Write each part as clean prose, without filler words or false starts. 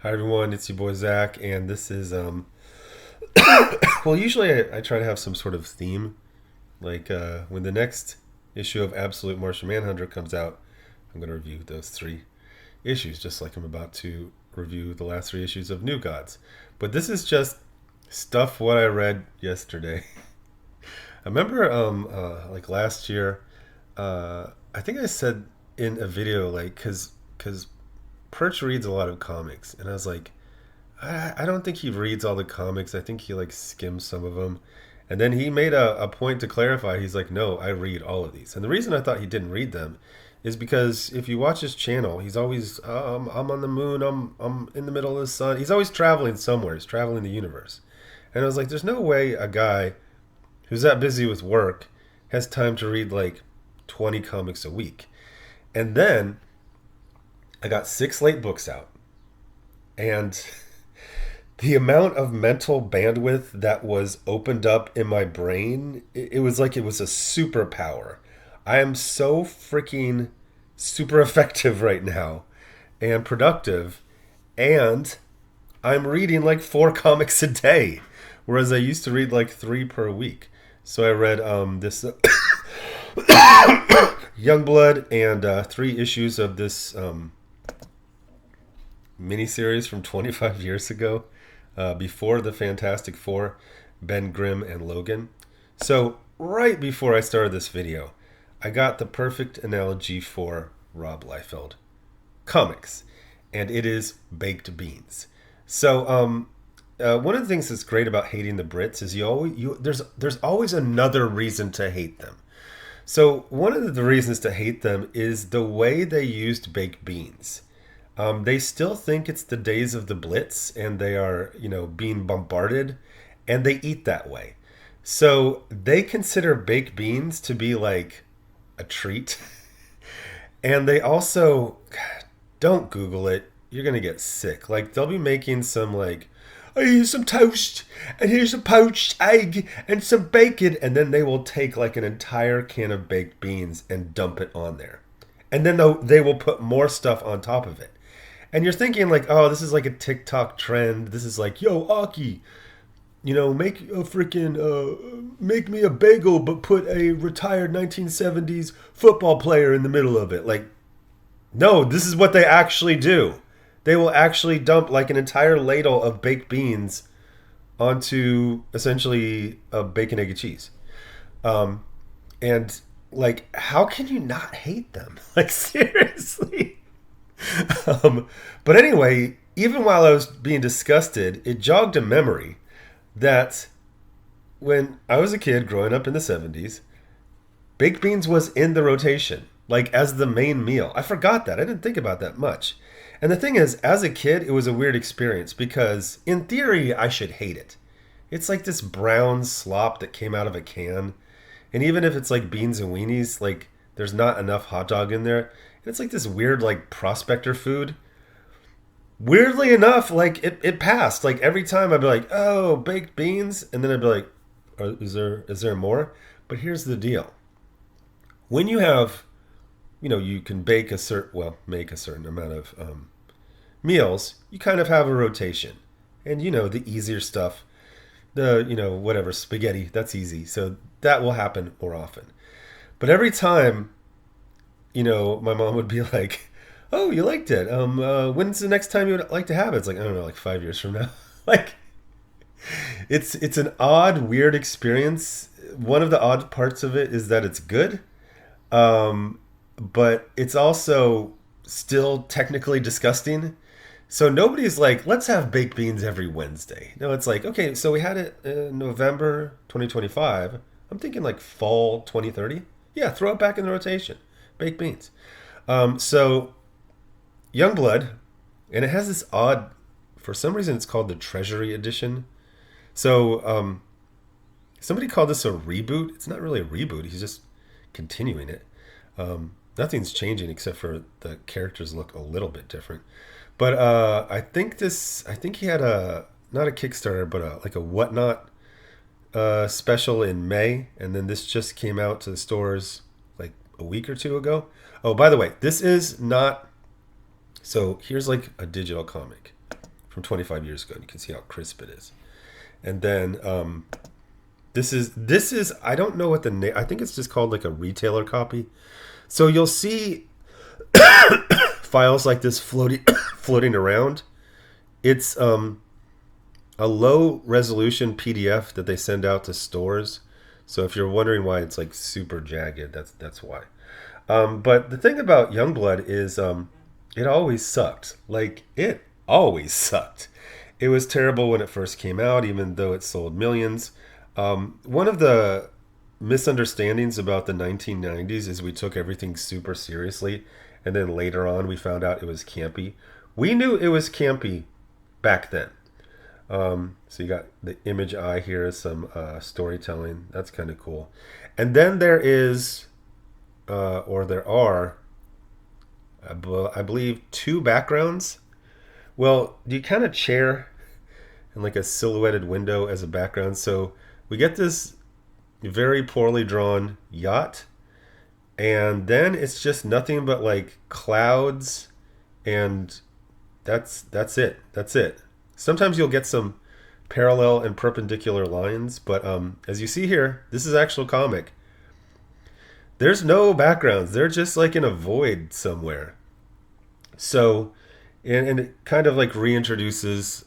Hi everyone, it's your boy Zach, and this is well, usually I try to have some sort of theme. Like when the next issue of Absolute Martian Manhunter comes out, I'm going to review those three issues, just like I'm about to review the last three issues of New Gods. But this is just stuff what I read yesterday. I remember like last year, I think I said in a video like because Perch reads a lot of comics, and I was like, I don't think he reads all the comics. I think he like skims some of them. And then he made a point to clarify. He's like, no, I read all of these. And the reason I thought he didn't read them is because if you watch his channel, he's always, I'm on the moon, I'm in the middle of the sun. He's always traveling somewhere. He's traveling the universe. And I was like, there's no way a guy who's that busy with work has time to read like 20 comics a week. And then I got six late books out. And the amount of mental bandwidth that was opened up in my brain, it was like it was a superpower. I am so freaking super effective right now and productive, and I'm reading like four comics a day, whereas I used to read like three per week. So I read this Youngblood and three issues of this miniseries from 25 years ago, before the Fantastic Four, Grimm and Logan. So right before I started this video, I got the perfect analogy for Rob Liefeld comics, and it is baked beans. So one of the things that's great about hating the Brits is there's always another reason to hate them. So one of the reasons to hate them is the way they used baked beans. They still think it's the days of the Blitz, and they are, being bombarded, and they eat that way. So they consider baked beans to be like a treat. And they also, God, don't Google it. You're going to get sick. Like, they'll be making some, like, oh, here's some toast, and here's a poached egg, and some bacon. And then they will take, like, an entire can of baked beans and dump it on there. And then they will put more stuff on top of it. And you're thinking like, oh, this is like a TikTok trend. This is like, yo, Aki, make a freaking, make me a bagel, but put a retired 1970s football player in the middle of it. Like, no, this is what they actually do. They will actually dump like an entire ladle of baked beans onto essentially a bacon, egg, and cheese. And like, how can you not hate them? Like, seriously. But anyway, even while I was being disgusted, it jogged a memory that when I was a kid growing up in the 70s, baked beans was in the rotation, like as the main meal. I forgot that. I didn't think about that much. And the thing is, as a kid, it was a weird experience because in theory, I should hate it. It's like this brown slop that came out of a can. And even if it's like beans and weenies, like there's not enough hot dog in there. It's like this weird, like, prospector food. Weirdly enough, like, it passed. Like, every time I'd be like, oh, baked beans. And then I'd be like, is there more? But here's the deal. When you have, you can make a certain amount of meals, you kind of have a rotation. And, the easier stuff, whatever, spaghetti, that's easy. So that will happen more often. But every time my mom would be like, "Oh, you liked it. When's the next time you would like to have it?" It's like, I don't know, like 5 years from now. Like, it's an odd, weird experience. One of the odd parts of it is that it's good, but it's also still technically disgusting. So nobody's like, let's have baked beans every Wednesday. No, it's like, okay, so we had it in November 2025. I'm thinking like fall 2030. Yeah, throw it back in the rotation. Baked beans. So Youngblood, and it has this odd, for some reason it's called the Treasury Edition. So somebody called this a reboot. It's not really a reboot. He's just continuing it. Nothing's changing except for the characters look a little bit different. But I think he had not a Kickstarter, but like a Whatnot special in May, and then this just came out to the stores like a week or two ago. Oh, by the way, this is not. So here's like a digital comic. from 25 years ago. And you can see how crisp it is. And then this is I don't know what the name. I think it's just called like a retailer copy. So you'll see files like this floating around. It's a low resolution PDF that they send out to stores. So if you're wondering why it's like super jagged, that's why. But the thing about Youngblood is it always sucked. Like, it always sucked. It was terrible when it first came out, even though it sold millions. One of the misunderstandings about the 1990s is we took everything super seriously, and then later on we found out it was campy. We knew it was campy back then. So you got the image eye here, some storytelling. That's kind of cool. And then there is, or there are, I believe, 2 backgrounds. Well, you kind of chair and like a silhouetted window as a background. So we get this very poorly drawn yacht, and then it's just nothing but like clouds, and that's it. That's it. Sometimes you'll get some parallel and perpendicular lines, but as you see here, this is actual comic. There's no backgrounds. They're just like in a void somewhere. So, and it kind of like reintroduces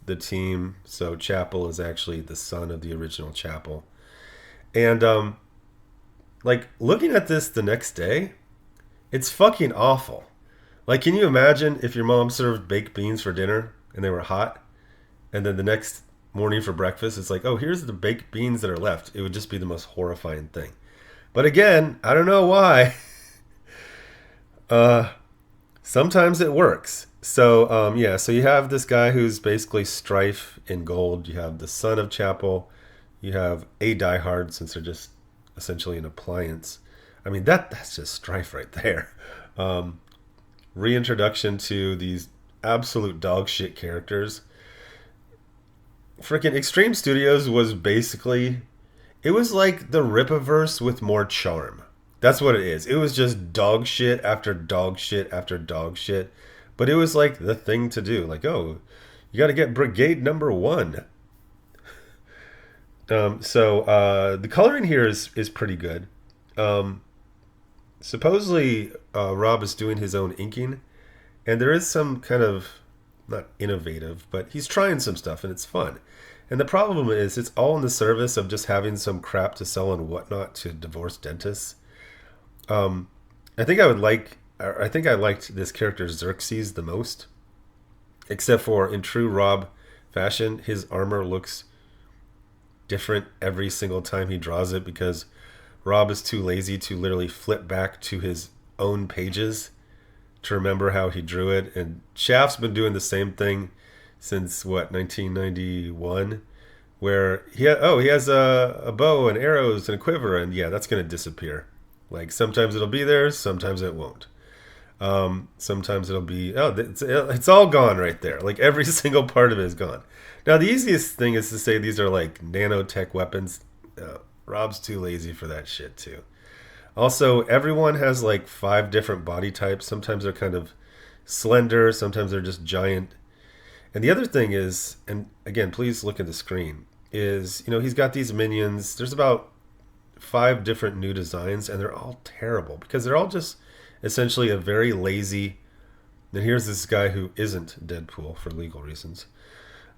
the team. So Chapel is actually the son of the original Chapel. And like looking at this the next day, it's fucking awful. Like, can you imagine if your mom served baked beans for dinner and they were hot, and then the next morning for breakfast, it's like, oh, here's the baked beans that are left. It would just be the most horrifying thing. But again, I don't know why. Sometimes it works. So, yeah, so you have this guy who's basically Strife in gold. You have the son of Chapel. You have a diehard, since they're just essentially an appliance. I mean, that's just Strife right there. Reintroduction to these absolute dog shit characters. Freaking Extreme Studios was basically, it was like the Rippaverse with more charm. That's what it is. It was just dog shit after dog shit after dog shit. But it was like the thing to do. Like, oh, you got to get Brigade number 1. So the coloring here is pretty good. Supposedly, Rob is doing his own inking, and there is some kind of, not innovative, but he's trying some stuff, and it's fun. And the problem is, it's all in the service of just having some crap to sell and whatnot to divorced dentists. I think I liked this character Xerxes the most, except for in true Rob fashion, his armor looks different every single time he draws it, because Rob is too lazy to literally flip back to his own pages to remember how he drew it. And Shaft's been doing the same thing since, 1991, where he has a bow and arrows and a quiver, and yeah, that's going to disappear. Like, sometimes it'll be there, sometimes it won't. Sometimes it'll be, it's all gone right there. Like, every single part of it is gone. Now, the easiest thing is to say these are like nanotech weapons. Rob's too lazy for that shit too. Also, everyone has like 5 different body types. Sometimes they're kind of slender, sometimes they're just giant. And the other thing is, and again, please look at the screen, is, he's got these minions. There's about 5 different new designs, and they're all terrible because they're all just essentially a very lazy. And here's this guy who isn't Deadpool for legal reasons.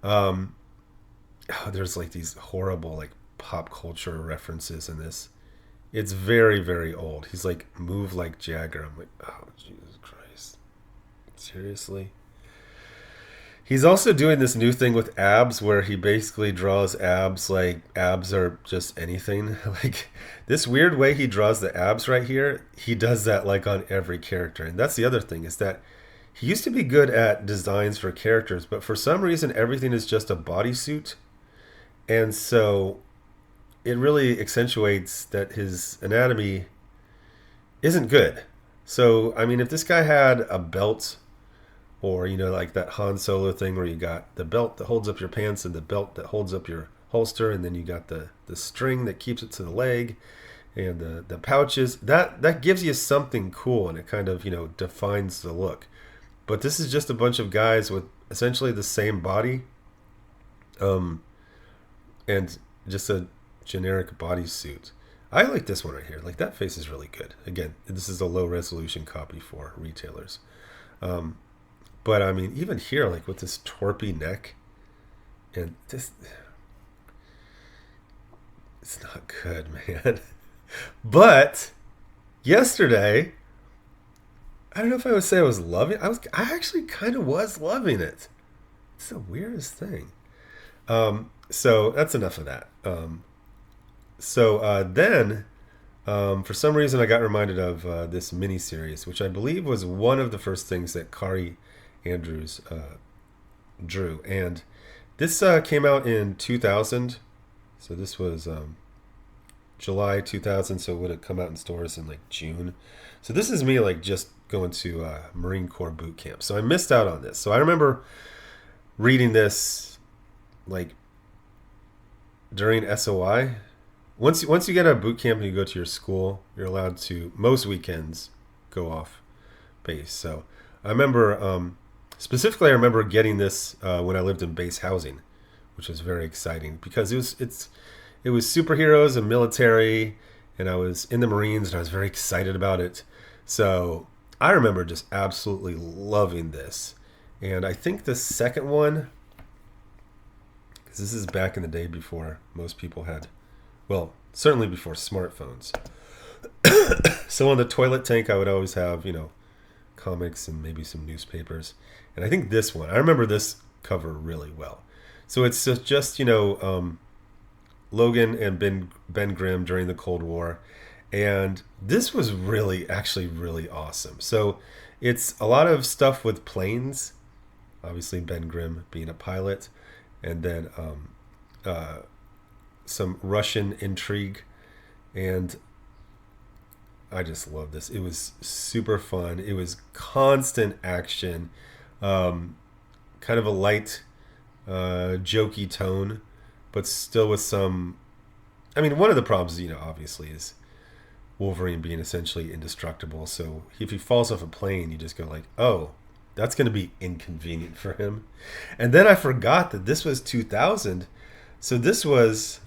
There's like these horrible like pop culture references in this. It's very, very old. He's like, move like Jagger. I'm like, oh, Jesus Christ. Seriously? He's also doing this new thing with abs where he basically draws abs like abs are just anything. Like, this weird way he draws the abs right here, he does that like on every character. And that's the other thing, is that he used to be good at designs for characters, but for some reason everything is just a bodysuit. And so it really accentuates that his anatomy isn't good. So, I mean, if this guy had a belt, or, like that Han Solo thing where you got the belt that holds up your pants and the belt that holds up your holster, and then you got the string that keeps it to the leg, and the pouches, that gives you something cool, and it kind of, defines the look. But this is just a bunch of guys with essentially the same body, um, and just a generic bodysuit. I like this one right here. Like, that face is really good. Again, this is a low resolution copy for retailers. Um, but I mean, even here, like with this torpy neck, and this, it's not good, man. But yesterday, I don't know if I would say I was loving. I actually kind of was loving it. It's the weirdest thing. So that's enough of that. Then, for some reason, I got reminded of this mini series, which I believe was one of the first things that Kari Andrews drew, and this came out in 2000. So this was July 2000. So it would have come out in stores in like June. So this is me like just going to Marine Corps boot camp. So I missed out on this. So I remember reading this like during SOI. Once you get out of boot camp and you go to your school, you're allowed to most weekends go off base. So I remember specifically I remember getting this when I lived in base housing, which was very exciting because it was superheroes and military, and I was in the Marines and I was very excited about it. So I remember just absolutely loving this. And I think the second one, because this is back in the day before most people had, well, certainly before smartphones. So on the toilet tank, I would always have, comics and maybe some newspapers. And I think this one, I remember this cover really well. So it's just Logan and Ben Grimm during the Cold War. And this was actually really awesome. So it's a lot of stuff with planes, obviously Ben Grimm being a pilot, and then some Russian intrigue. And I just love this. It was super fun. It was constant action, kind of a light, jokey tone, but still with some. I mean, one of the problems, obviously, is Wolverine being essentially indestructible. So if he falls off a plane, you just go like, oh, that's going to be inconvenient for him. And then I forgot that this was 2000. So this was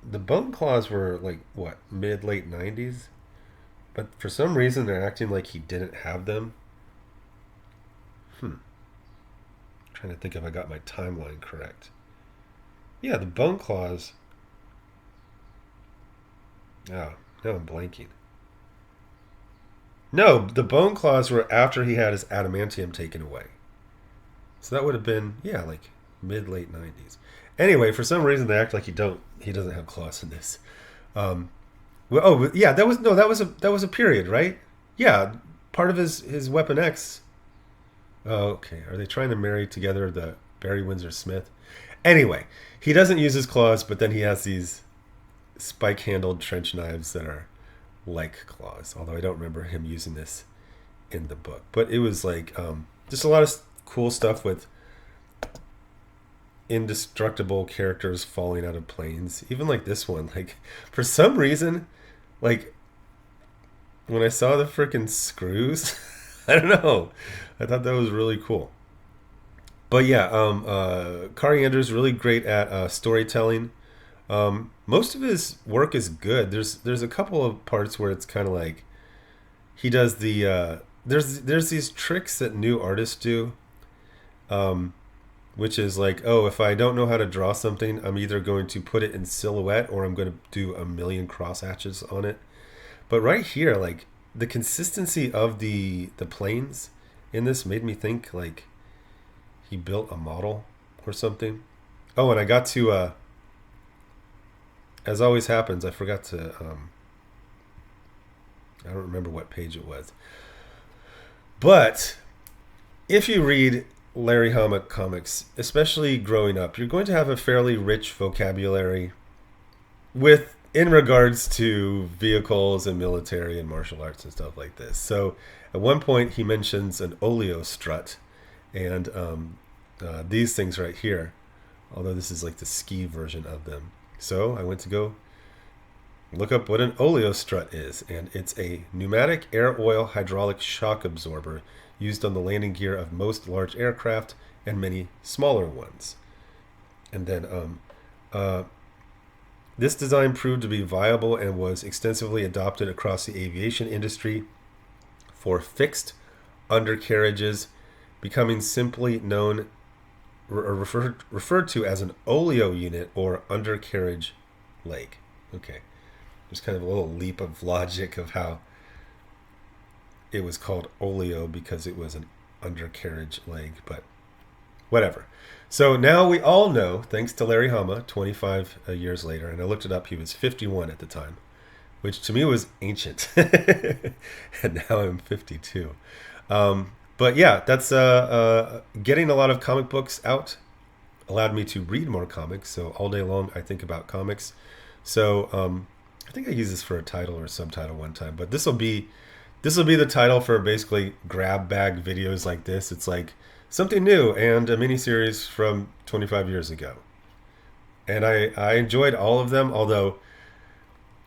the Bone Claws were like what, mid-late 90s, but for some reason they're acting like he didn't have them. Trying to think if I got my timeline correct. Yeah, the Bone Claws. Oh, now I'm blanking. No, the Bone Claws were after he had his adamantium taken away. So that would have been, like mid-late 90s. Anyway, for some reason they act like he doesn't have claws in this. That was a period, right? Yeah, part of his Weapon X. Oh, okay. Are they trying to marry together the Barry Windsor Smith? Anyway, he doesn't use his claws, but then he has these spike-handled trench knives that are like claws. Although I don't remember him using this in the book. But it was like just a lot of cool stuff with indestructible characters falling out of planes. Even like this one. Like, for some reason, like, when I saw the freaking screws, I don't know. I thought that was really cool. But yeah, Kari Andrews really great at storytelling. Most of his work is good. There's a couple of parts where it's kind of like he does the there's these tricks that new artists do, which is like, oh, if I don't know how to draw something, I'm either going to put it in silhouette or I'm going to do a million cross hatches on it. But right here, like the consistency of the planes in this made me think like he built a model or something. Oh, and I got to as always happens, I forgot to I don't remember what page it was. But if you read Larry Hama comics, especially growing up, you're going to have a fairly rich vocabulary in regards to vehicles and military and martial arts and stuff like this. So at one point he mentions an oleo strut and these things right here, although this is like the ski version of them. So I went look up what an oleo strut is, and it's a pneumatic air oil hydraulic shock absorber used on the landing gear of most large aircraft and many smaller ones. And then this design proved to be viable and was extensively adopted across the aviation industry for fixed undercarriages, becoming simply known or referred to as an oleo unit or undercarriage leg. Okay, there's kind of a little leap of logic of how it was called oleo because it was an undercarriage leg, but whatever. So now we all know, thanks to Larry Hama, 25 years later, and I looked it up, he was 51 at the time, which to me was ancient. And now I'm 52. But yeah, that's getting a lot of comic books out allowed me to read more comics. So all day long, I think about comics. So I think I used this for a title or subtitle one time, but this will be the title for basically grab bag videos like this. It's like something new and a miniseries from 25 years ago. And I enjoyed all of them, although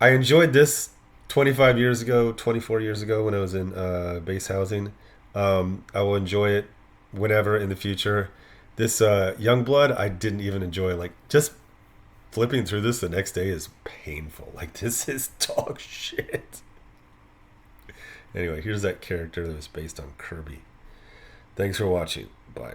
I enjoyed this 25 years ago, 24 years ago when I was in base housing. I will enjoy it whenever in the future. This Youngblood, I didn't even enjoy. Like, just flipping through this the next day is painful. Like, this is dog shit. Anyway, here's that character that was based on Kirby. Thanks for watching. Bye.